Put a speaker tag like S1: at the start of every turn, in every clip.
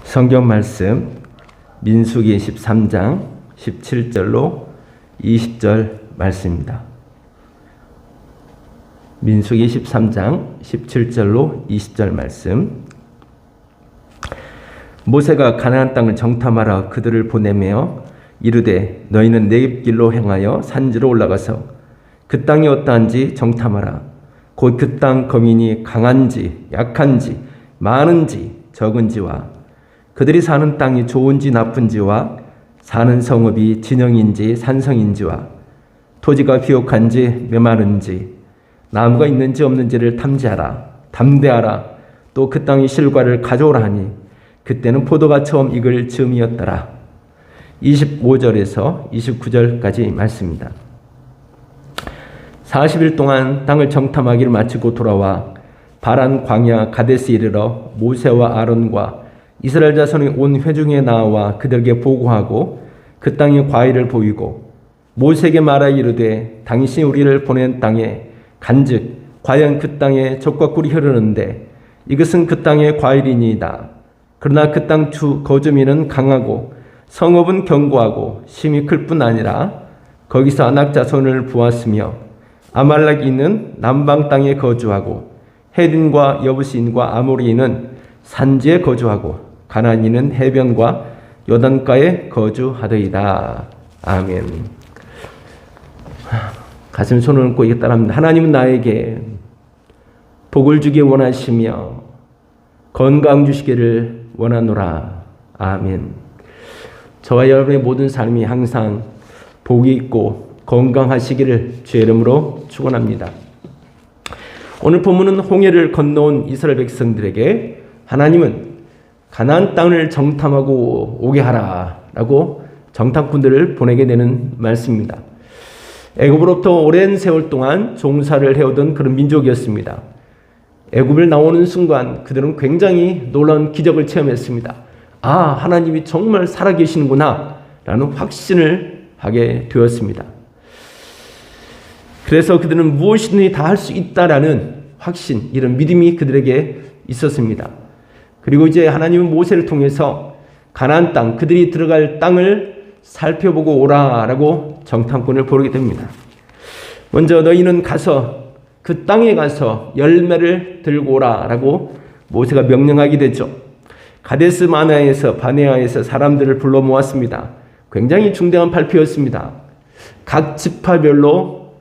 S1: 성경 말씀 민수기 13장 17절로 20절 말씀입니다. 민수기 13장 17절로 20절 말씀. 모세가 가나안 땅을 정탐하라 그들을 보내며 이르되 너희는 네겝 길로 행하여 산지로 올라가서 그 땅이 어떠한지 정탐하라. 곧 그 땅 거민이 강한지 약한지 많은지 적은지와 그들이 사는 땅이 좋은지 나쁜지와 사는 성읍이 진영인지 산성인지와 토지가 비옥한지 메마른지 나무가 있는지 없는지를 탐지하라. 담대하라. 또 그 땅의 실과를 가져오라 하니 그때는 포도가 처음 익을 즈음이었더라. 25절에서 29절까지 말씀입니다. 40일 동안 땅을 정탐하기를 마치고 돌아와 바란 광야 가데스에 이르러 모세와 아론과 이스라엘 자손이 온 회중에 나와 그들에게 보고하고 그 땅의 과일을 보이고 모세에게 말하여 이르되 당신이 우리를 보낸 땅에 간즉 과연 그 땅에 젖과 꿀이 흐르는데 이것은 그 땅의 과일이니이다. 그러나 그 땅 거주민은 강하고 성읍은 견고하고 심히 클 뿐 아니라 거기서 아낙 자손을 보았으며 아말렉인은 남방 땅에 거주하고 헤딘과 여부시인과 아모리인은 산지에 거주하고 가나안인은 해변과 요단가에 거주하더이다. 아멘. 가슴에 손을 얹고 이게 따라합니다. 하나님은 나에게 복을 주기 원하시며 건강 주시기를 원하노라. 아멘. 저와 여러분의 모든 삶이 항상 복이 있고 건강하시기를 주의 이름으로 축원합니다. 오늘 본문은 홍해를 건너온 이스라엘 백성들에게 하나님은 가나안 땅을 정탐하고 오게 하라라고 정탐꾼들을 보내게 되는 말씀입니다. 애굽으로부터 오랜 세월 동안 종살이를 해오던 그런 민족이었습니다. 애굽을 나오는 순간 그들은 굉장히 놀라운 기적을 체험했습니다. 아, 하나님이 정말 살아계시는구나 라는 확신을 하게 되었습니다. 그래서 그들은 무엇이든지 다 할 수 있다라는 확신, 이런 믿음이 그들에게 있었습니다. 그리고 이제 하나님은 모세를 통해서 가나안 땅, 그들이 들어갈 땅을 살펴보고 오라라고 정탐꾼을 보내게 됩니다. 먼저 너희는 가서 그 땅에 가서 열매를 들고 오라라고 모세가 명령하게 되죠. 가데스 바네아에서 사람들을 불러 모았습니다. 굉장히 중대한 발표였습니다. 각 지파별로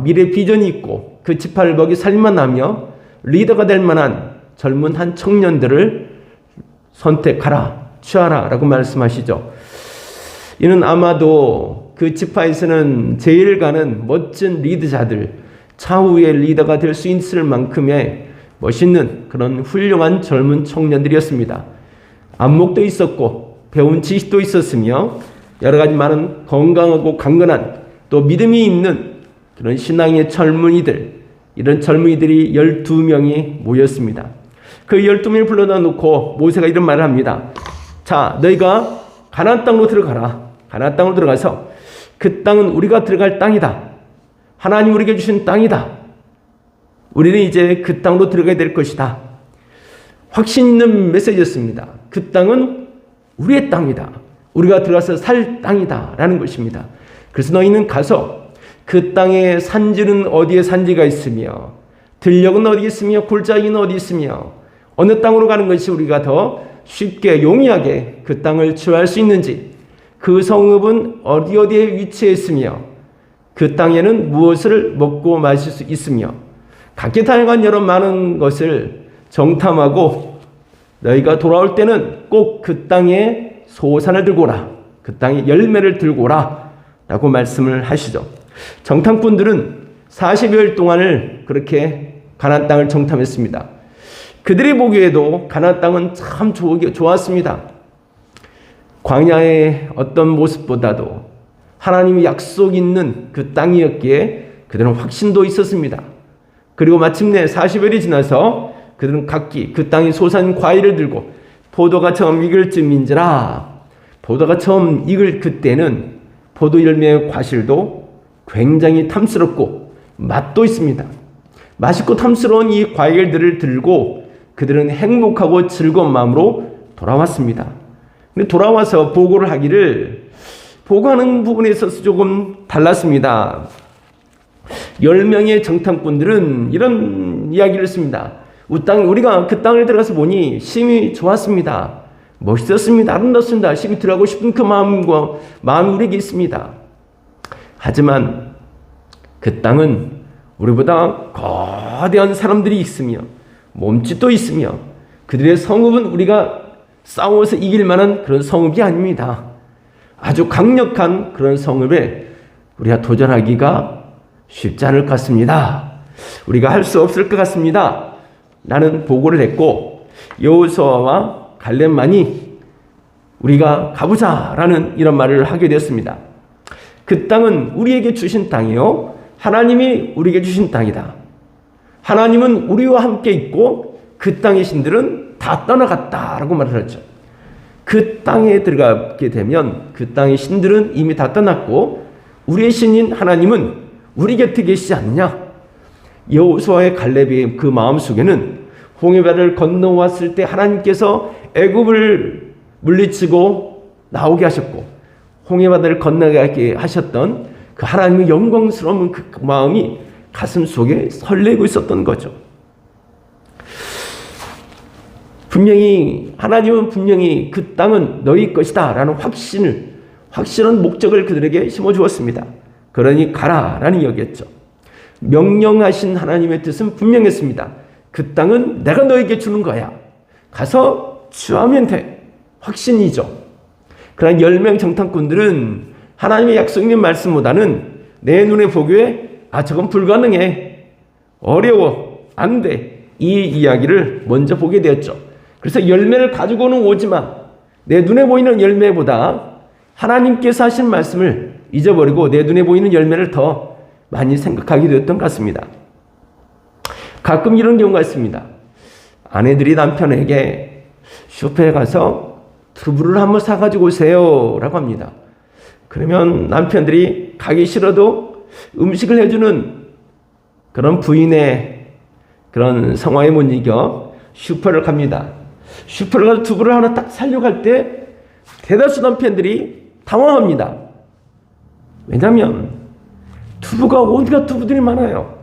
S1: 미래 비전이 있고 그 지파를 먹이 살만 하며 리더가 될 만한 젊은 한 청년들을 선택하라, 취하라 라고 말씀하시죠. 이는 아마도 그 지파에서는 제일 가는 멋진 리더자들, 차후의 리더가 될 수 있을 만큼의 멋있는 그런 훌륭한 젊은 청년들이었습니다. 안목도 있었고 배운 지식도 있었으며 여러 가지 많은 건강하고 강건한 또 믿음이 있는 그런 신앙의 젊은이들, 이런 젊은이들이 12명이 모였습니다. 그 12명을 불러다 놓고 모세가 이런 말을 합니다. 자, 너희가 가나안 땅으로 들어가라. 가나안 땅으로 들어가서 그 땅은 우리가 들어갈 땅이다. 하나님 우리에게 주신 땅이다. 우리는 이제 그 땅으로 들어가야 될 것이다. 확신 있는 메시지였습니다. 그 땅은 우리의 땅이다. 우리가 들어가서 살 땅이다 라는 것입니다. 그래서 너희는 가서 그 땅의 산지는 어디에 산지가 있으며 들녘은 어디 있으며 골짜기는 어디 있으며 어느 땅으로 가는 것이 우리가 더 쉽게 용이하게 그 땅을 취할 수 있는지, 그 성읍은 어디에 위치해 있으며 그 땅에는 무엇을 먹고 마실 수 있으며 각기 다양한 여러 많은 것을 정탐하고 너희가 돌아올 때는 꼭 그 땅에 소산을 들고 오라. 그 땅에 열매를 들고 오라 라고 말씀을 하시죠. 정탐꾼들은 40여일 동안을 그렇게 가나안 땅을 정탐했습니다. 그들이 보기에도 가나안 땅은 참 좋았습니다. 광야의 어떤 모습보다도 하나님의 약속 있는 그 땅이었기에 그들은 확신도 있었습니다. 그리고 마침내 40일이 지나서 그들은 각기 그 땅의 소산 과일을 들고 포도가 처음 익을 즈음인지라, 포도가 처음 익을 그때는 포도 열매의 과실도 굉장히 탐스럽고 맛도 있습니다. 맛있고 탐스러운 이 과일들을 들고 그들은 행복하고 즐거운 마음으로 돌아왔습니다. 근데 돌아와서 보고를 하기를 보고하는 부분에 있어서 조금 달랐습니다. 10명의 정탐꾼들은 이런 이야기를 했습니다. 우리가 그 땅을 들어가서 보니 심히 좋았습니다. 멋있었습니다. 아름답습니다. 심히 들어가고 싶은 그 마음이 우리에게 있습니다. 하지만 그 땅은 우리보다 거대한 사람들이 있으며 몸짓도 있으며 그들의 성읍은 우리가 싸워서 이길 만한 그런 성읍이 아닙니다. 아주 강력한 그런 성읍에 우리가 도전하기가 쉽지 않을 것 같습니다. 우리가 할 수 없을 것 같습니다. 라는 보고를 했고 여호수아와 갈렙만이 우리가 가보자라는 이런 말을 하게 되었습니다. 그 땅은 우리에게 주신 땅이요 하나님이 우리에게 주신 땅이다. 하나님은 우리와 함께 있고 그 땅의 신들은 다 떠나갔다라고 말을 하죠. 그 땅에 들어가게 되면 그 땅의 신들은 이미 다 떠났고 우리의 신인 하나님은 우리 곁에 계시지 않느냐. 여호수아의 갈렙의 그 마음속에는 홍해바다를 건너왔을 때 하나님께서 애굽을 물리치고 나오게 하셨고 홍해바다를 건너가게 하셨던 그 하나님의 영광스러운 그 마음이 가슴 속에 설레고 있었던 거죠. 하나님은 분명히 그 땅은 너희 것이다 라는 확실한 목적을 그들에게 심어주었습니다. 그러니 가라 라는 이야기였죠. 명령하신 하나님의 뜻은 분명했습니다. 그 땅은 내가 너에게 주는 거야. 가서 취하면 돼. 확신이죠. 그러나 10명 정탐꾼들은 하나님의 약속 있는 말씀보다는 내 눈에 보기에 저건 불가능해. 어려워. 안 돼. 이 이야기를 먼저 보게 되었죠. 그래서 열매를 가지고는 오지만 내 눈에 보이는 열매보다 하나님께서 하신 말씀을 잊어버리고 내 눈에 보이는 열매를 더 많이 생각하게 되었던 것 같습니다. 가끔 이런 경우가 있습니다. 아내들이 남편에게 슈퍼에 가서 두부를 한번 사가지고 오세요 라고 합니다. 그러면 남편들이 가기 싫어도 음식을 해주는 그런 부인의 그런 성화에 못 이겨 슈퍼를 갑니다. 슈퍼를 가서 두부를 하나 딱 사려고 할 때 대다수 남편들이 당황합니다. 왜냐하면 두부가 어디가 두부들이 많아요.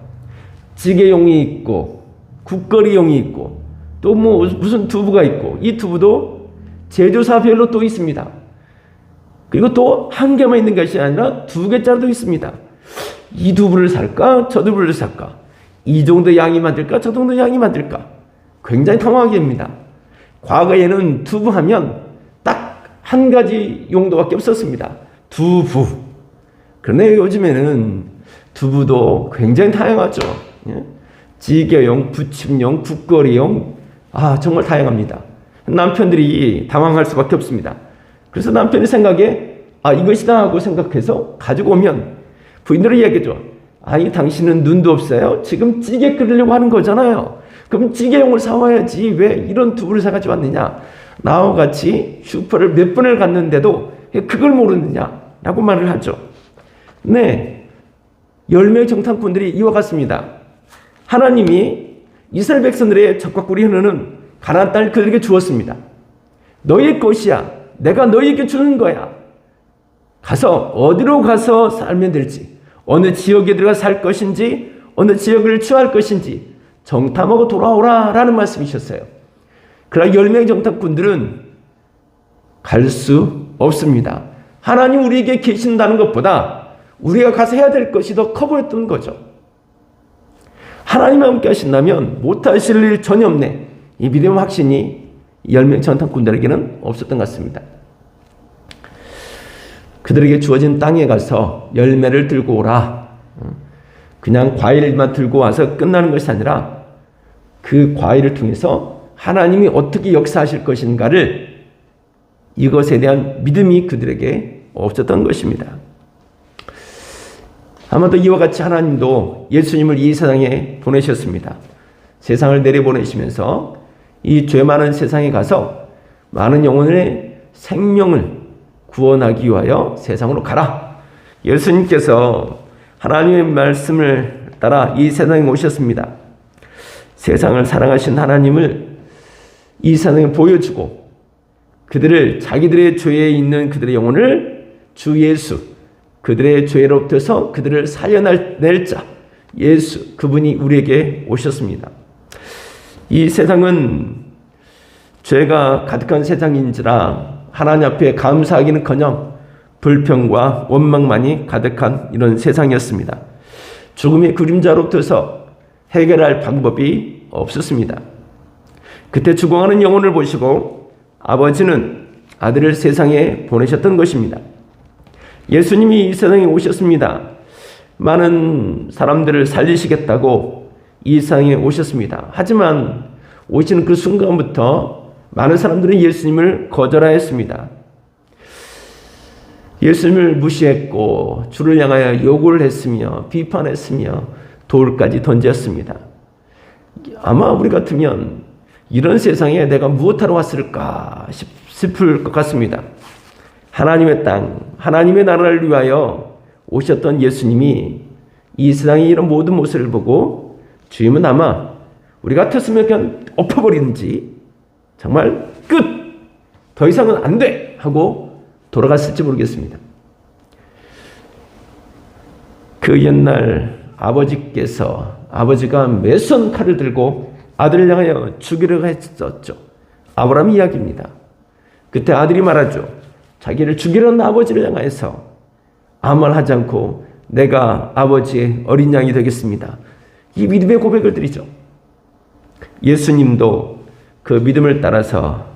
S1: 찌개용이 있고 국거리용이 있고 또 무슨 두부가 있고 이 두부도 제조사별로 또 있습니다. 그리고 또 한 개만 있는 것이 아니라 2개짜리도 있습니다. 이 두부를 살까? 저 두부를 살까? 이 정도 양이 맞을까? 저 정도 양이 맞을까? 굉장히 당황하게 됩니다. 과거에는 두부하면 딱 한 가지 용도밖에 없었습니다. 두부. 그런데 요즘에는 두부도 굉장히 다양하죠. 찌개용, 부침용, 국거리용, 정말 다양합니다. 남편들이 당황할 수밖에 없습니다. 그래서 남편의 생각에 이것이다 하고 생각해서 가지고 오면 부인들이 이야기하죠. 당신은 눈도 없어요? 지금 찌개 끓이려고 하는 거잖아요. 그럼 찌개용을 사와야지 왜 이런 두부를 사가지고 왔느냐. 나와 같이 슈퍼를 몇 번을 갔는데도 그걸 모르느냐 라고 말을 하죠. 네, 10명의 정탐꾼들이 이와 같습니다. 하나님이 이스라엘 백성들의 적과 꿀이 흐르는 가나안 땅을 그들에게 주었습니다. 너희의 것이야. 내가 너희에게 주는 거야. 가서 어디로 가서 살면 될지, 어느 지역에 들어가 살 것인지, 어느 지역을 취할 것인지 정탐하고 돌아오라 라는 말씀이셨어요. 그러나 10명의 정탐꾼들은 갈 수 없습니다. 하나님 우리에게 계신다는 것보다 우리가 가서 해야 될 것이 더 커 보였던 거죠. 하나님과 함께 하신다면 못하실 일 전혀 없네. 이 믿음의 확신이 10명 정탐꾼들에게는 없었던 것 같습니다. 그들에게 주어진 땅에 가서 열매를 들고 오라. 그냥 과일만 들고 와서 끝나는 것이 아니라 그 과일을 통해서 하나님이 어떻게 역사하실 것인가를 이것에 대한 믿음이 그들에게 없었던 것입니다. 아마도 이와 같이 하나님도 예수님을 이 세상에 보내셨습니다. 세상을 내려보내시면서 이 죄 많은 세상에 가서 많은 영혼의 생명을 구원하기 위하여 세상으로 가라. 예수님께서 하나님의 말씀을 따라 이 세상에 오셨습니다. 세상을 사랑하신 하나님을 이 세상에 보여주고 그들을 자기들의 죄에 있는 그들의 영혼을 주 예수, 그들의 죄로부터서 그들을 살려낼 자 예수, 그분이 우리에게 오셨습니다. 이 세상은 죄가 가득한 세상인지라 하나님 앞에 감사하기는커녕 불평과 원망만이 가득한 이런 세상이었습니다. 죽음의 그림자로부터서 해결할 방법이 없었습니다. 그때 죽어가는 영혼을 보시고 아버지는 아들을 세상에 보내셨던 것입니다. 예수님이 이 세상에 오셨습니다. 많은 사람들을 살리시겠다고 이 세상에 오셨습니다. 하지만 오시는 그 순간부터 많은 사람들은 예수님을 거절하였습니다. 예수님을 무시했고 주를 향하여 욕을 했으며 비판했으며 돌까지 던졌습니다. 아마 우리 같으면 이런 세상에 내가 무엇하러 왔을까 싶을 것 같습니다. 하나님의 땅, 하나님의 나라를 위하여 오셨던 예수님이 이 세상의 이런 모든 모습을 보고 주님은 아마 우리 같았으면 그냥 엎어버리는지 정말 끝! 더 이상은 안 돼! 하고 돌아갔을지 모르겠습니다. 그 옛날 아버지가 매선 칼을 들고 아들을 향하여 죽이려고 했었죠. 아브라함 이야기입니다. 그때 아들이 말하죠. 자기를 죽이려는 아버지를 향해서 아무 말 하지 않고 내가 아버지의 어린 양이 되겠습니다. 이 믿음의 고백을 드리죠. 예수님도 그 믿음을 따라서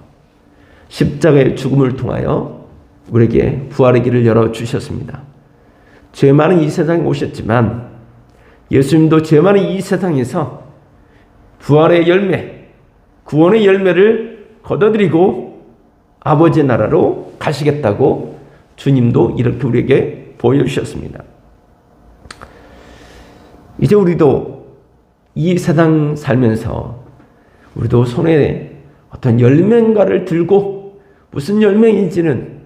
S1: 십자가의 죽음을 통하여 우리에게 부활의 길을 열어주셨습니다. 죄 많은 이 세상에 오셨지만 예수님도 죄 많은 이 세상에서 부활의 열매, 구원의 열매를 거둬들이고 아버지의 나라로 가시겠다고 주님도 이렇게 우리에게 보여주셨습니다. 이제 우리도 이 세상 살면서 우리도 손에 어떤 열매인가를 들고 무슨 열매인지는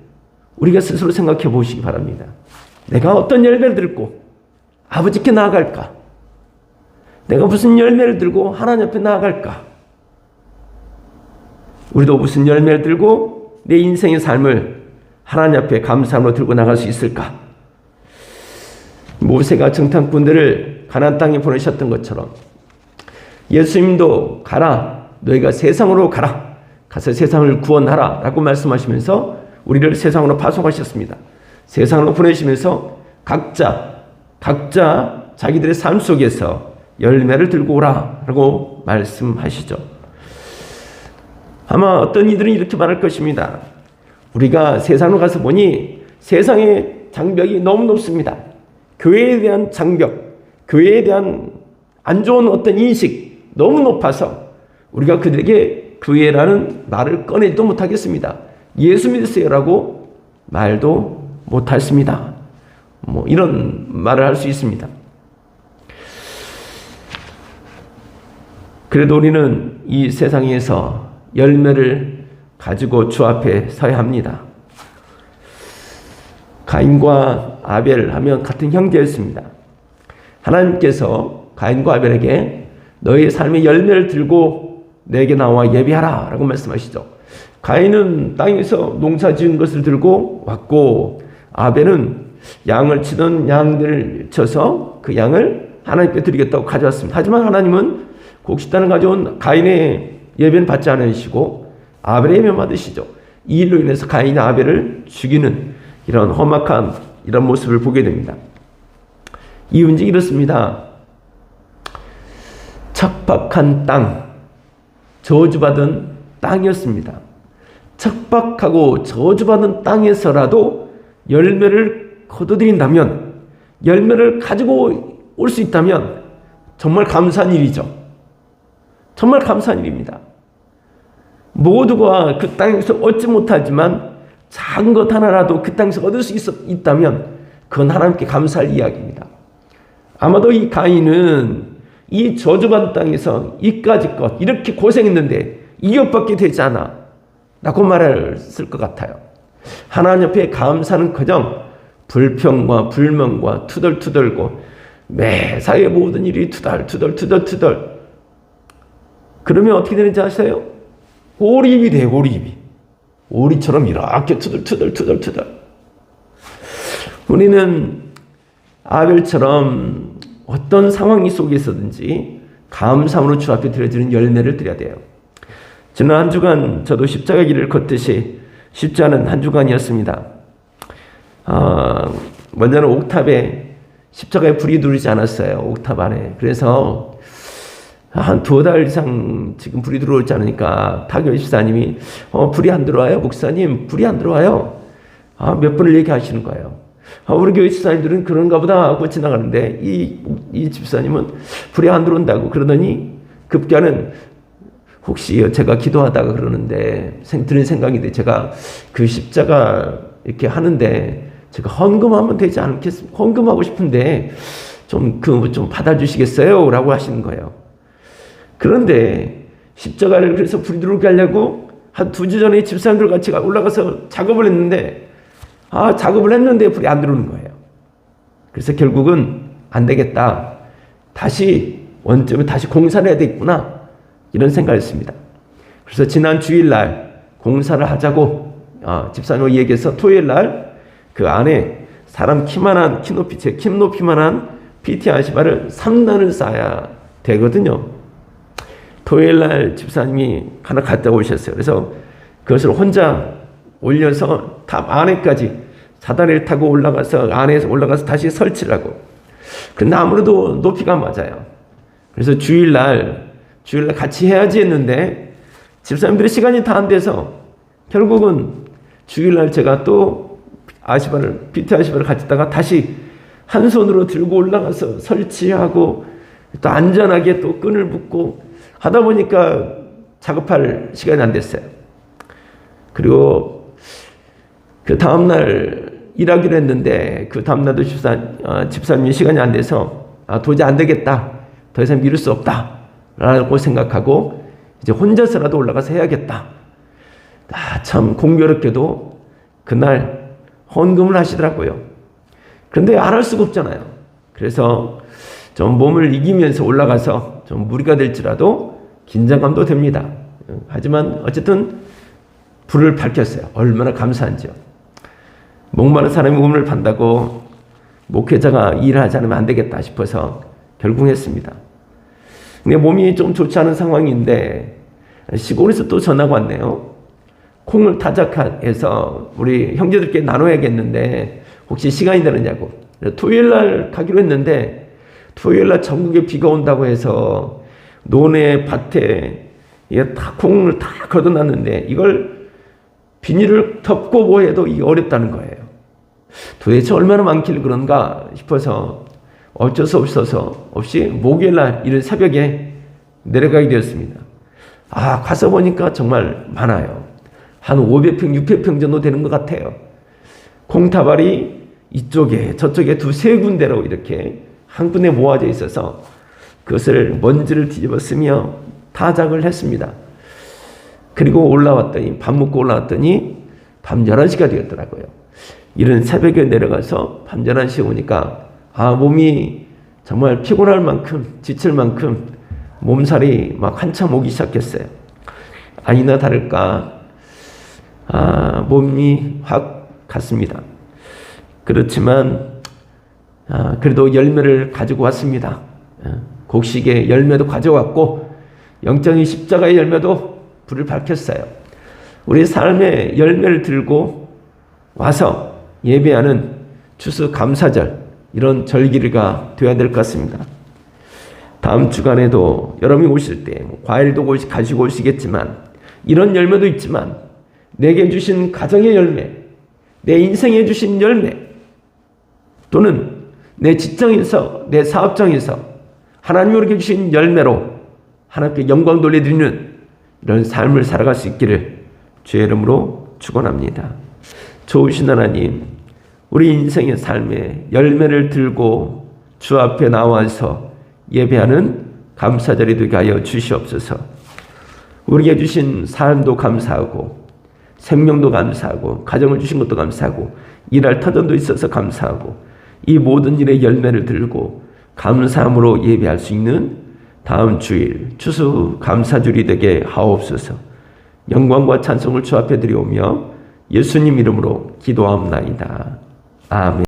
S1: 우리가 스스로 생각해 보시기 바랍니다. 내가 어떤 열매를 들고 아버지께 나아갈까? 내가 무슨 열매를 들고 하나님 앞에 나아갈까? 우리도 무슨 열매를 들고 내 인생의 삶을 하나님 앞에 감사함으로 들고 나갈 수 있을까? 모세가 정탐꾼들을 가나안 땅에 보내셨던 것처럼 예수님도 가라, 너희가 세상으로 가라, 가서 세상을 구원하라 라고 말씀하시면서 우리를 세상으로 파송하셨습니다. 세상으로 보내시면서 각자 자기들의 삶 속에서 열매를 들고 오라 라고 말씀하시죠. 아마 어떤 이들은 이렇게 말할 것입니다. 우리가 세상으로 가서 보니 세상의 장벽이 너무 높습니다. 교회에 대한 장벽, 교회에 대한 안 좋은 어떤 인식 너무 높아서 우리가 그들에게 교회라는 말을 꺼내지도 못하겠습니다. 예수 믿으세요라고 말도 못했습니다. 이런 말을 할 수 있습니다. 그래도 우리는 이 세상에서 열매를 가지고 주 앞에 서야 합니다. 가인과 아벨 하면 같은 형제였습니다. 하나님께서 가인과 아벨에게 너의 삶의 열매를 들고 내게 나와 예배하라 라고 말씀하시죠. 가인은 땅에서 농사 지은 것을 들고 왔고 아벨은 양을 치던 양들을 쳐서 그 양을 하나님께 드리겠다고 가져왔습니다. 하지만 하나님은 곡식단을 가져온 가인의 예배는 받지 않으시고 아벨의 예배만 받으시죠. 이 일로 인해서 가인이 아벨을 죽이는 이런 험악한 이런 모습을 보게 됩니다. 이유는 이렇습니다. 척박한 땅, 저주받은 땅이었습니다. 척박하고 저주받은 땅에서라도 열매를 거둬들인다면, 열매를 가지고 올 수 있다면 정말 감사한 일이죠. 정말 감사한 일입니다. 모두가 그 땅에서 얻지 못하지만 작은 것 하나라도 그 땅에서 얻을 수 있다면 그건 하나님께 감사할 이야기입니다. 아마도 이 가인은 이 저주받은 땅에서 이까지 것 이렇게 고생했는데 이것밖에 되지 않아 라고 말했을 것 같아요. 하나님 옆에 감사는커녕 불평과 불명과 투덜투덜고 매사의 모든 일이 투덜투덜 그러면 어떻게 되는지 아세요? 오리입이 돼요. 오리처럼 이렇게 투덜투덜. 우리는 아벨처럼 어떤 상황 속에서든지 감사함으로 주 앞에 드려지는 열매를 드려야 돼요. 지난 한 주간 저도 십자가 길을 걷듯이 쉽지 않은 한 주간이었습니다. 먼저는 옥탑에 십자가에 불이 들어오지 않았어요. 옥탑 안에. 그래서 한 2달 이상 지금 불이 들어오지 않으니까 타교 집사님이 불이 안 들어와요. 목사님 불이 안 들어와요. 몇 번을 얘기하시는 거예요. 우리 교회 집사님들은 그런가 보다 하고 지나가는데 이 집사님은 불이 안 들어온다고 그러더니 급기야는 혹시 제가 기도하다가 그러는데 드는 생각인데 제가 그 십자가 이렇게 하는데 제가 헌금하면 되지 않겠습니까? 헌금하고 싶은데 좀 받아주시겠어요? 라고 하시는 거예요. 그런데 십자가를 그래서 불이 들어오게 하려고 한 2주 전에 집사님들 같이 올라가서 작업을 했는데 불이 안 들어오는 거예요. 그래서 결국은 안 되겠다. 원점에 다시 공사를 해야 되겠구나. 이런 생각을 했습니다. 그래서 지난 주일날 공사를 하자고 집사님과 얘기해서 토요일날 그 안에 사람 키만한 제 키 높이만한 PT 아시바를 3단을 쌓아야 되거든요. 토요일날 집사님이 하나 갖다 오셨어요. 그래서 그것을 혼자 올려서 탑 안에까지 사다리를 타고 올라가서 안에서 올라가서 다시 설치를 하고. 근데 아무래도 높이가 맞아요. 그래서 주일날 같이 해야지 했는데 집사님들의 시간이 다 안 돼서 결국은 주일날 제가 또 PT 아시바를 가져다가 다시 한 손으로 들고 올라가서 설치하고 또 안전하게 또 끈을 묶고 하다 보니까 작업할 시간이 안 됐어요. 그리고 그 다음날 일하기로 했는데 그 다음날도 집사님이 시간이 안 돼서 도저히 안 되겠다. 더 이상 미룰 수 없다. 라고 생각하고 이제 혼자서라도 올라가서 해야겠다. 참 공교롭게도 그날 헌금을 하시더라고요. 그런데 안 할 수가 없잖아요. 그래서 좀 몸을 이기면서 올라가서 좀 무리가 될지라도 긴장감도 됩니다. 하지만 어쨌든 불을 밝혔어요. 얼마나 감사한지요. 목마른 사람이 우물을 판다고 목회자가 일을 하지 않으면 안 되겠다 싶어서 결국 했습니다. 근데 몸이 좀 좋지 않은 상황인데 시골에서 또 전화가 왔네요. 콩을 타작해서 우리 형제들께 나눠야겠는데 혹시 시간이 되느냐고. 토요일날 가기로 했는데 토요일날 전국에 비가 온다고 해서 논에 밭에 콩을 다 걷어놨는데 이걸 비닐을 덮고 뭐 해도 이게 어렵다는 거예요. 도대체 얼마나 많길래 그런가 싶어서 어쩔 수 없이 목요일날 이른 새벽에 내려가게 되었습니다. 가서 보니까 정말 많아요. 한 500평, 600평 정도 되는 것 같아요. 콩타발이 이쪽에 저쪽에 2-3군데로 이렇게 한 군데 모아져 있어서 그것을 먼지를 뒤집어 쓰며 타작을 했습니다. 그리고 밥 먹고 올라왔더니 밤 11시가 되었더라고요. 이른 새벽에 내려가서 밤 11시에 오니까 몸이 정말 피곤할 만큼 지칠 만큼 몸살이 막 한참 오기 시작했어요. 아니나 다를까 몸이 확 갔습니다. 그렇지만 그래도 열매를 가지고 왔습니다. 곡식의 열매도 가져왔고 영적인 십자가의 열매도 불을 밝혔어요. 우리 삶의 열매를 들고 와서 예배하는 추수 감사절 이런 절기가 되어야 될 것 같습니다. 다음 주간에도 여러분이 오실 때 과일도 가지고 오시겠지만 이런 열매도 있지만 내게 주신 가정의 열매, 내 인생에 주신 열매 또는 내 직장에서 내 사업장에서 하나님이 우리에게 주신 열매로 하나님께 영광 돌려드리는 이런 삶을 살아갈 수 있기를 주의 이름으로 축원합니다. 좋으신 하나님, 우리 인생의 삶에 열매를 들고 주 앞에 나와서 예배하는 감사절이 되게 하여 주시옵소서. 우리에게 주신 삶도 감사하고 생명도 감사하고 가정을 주신 것도 감사하고 일할 터전도 있어서 감사하고 이 모든 일의 열매를 들고 감사함으로 예배할 수 있는 다음 주일 추수 감사주일이 되게 하옵소서. 영광과 찬송을 주 앞에 드려오며 예수님 이름으로 기도하옵나이다. 아멘.